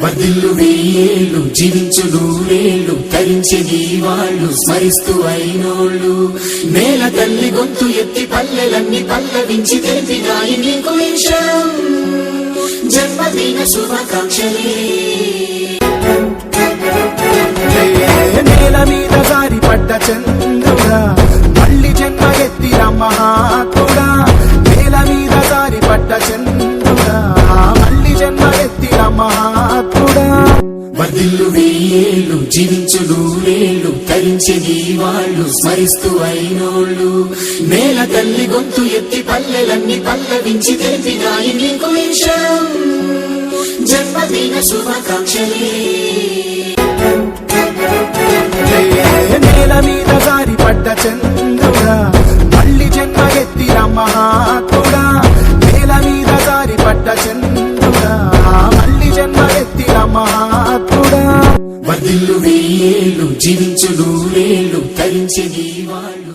వర్ధిల్లు వెయ్యేళ్ళు జీవించు నూరేళ్ళు తరించి వాళ్ళు స్మరిస్తూ అయినోళ్ళు నేల తల్లి గొంతు ఎత్తి పల్లెలన్నీ పల్లవించి తెలిపినాయి నీకు విషయం జన్మదిన శుభాకాంక్షలే నేల మీద జారి పడ్డ చంద్రుడా మళ్ళీ జన్మ ఎత్తిన మహాత్ముడా నేల మీద జారి పడ్డ చంద్రుడా మళ్ళీ జన్మ ఎత్తిన మహాత్ముడా వర్ధిల్లు వెయ్యేళ్ళు జీవించు నూరేళ్ళు తరించి వాళ్ళు స్మరిస్తూ అయినోళ్ళు నేల తల్లి గొంతు ఎత్తి పల్లెలన్నీ పల్లవించి తెలిపినాయి నీకు విషయం జన్మదిన శుభాకాంక్షలే నేల మీద జారి పడ్డ చంద్రుడా మళ్ళీ జన్మ ఎత్తిన మహాత్ముడా నేల మీద జారి పడ్డ చంద్రుడా మళ్ళీ జన్మ ఎత్తిన మహాత్ముడా వర్ధిల్లు వెయ్యేళ్ళు జీవించు నూరేళ్ళు తరించి వాళ్ళు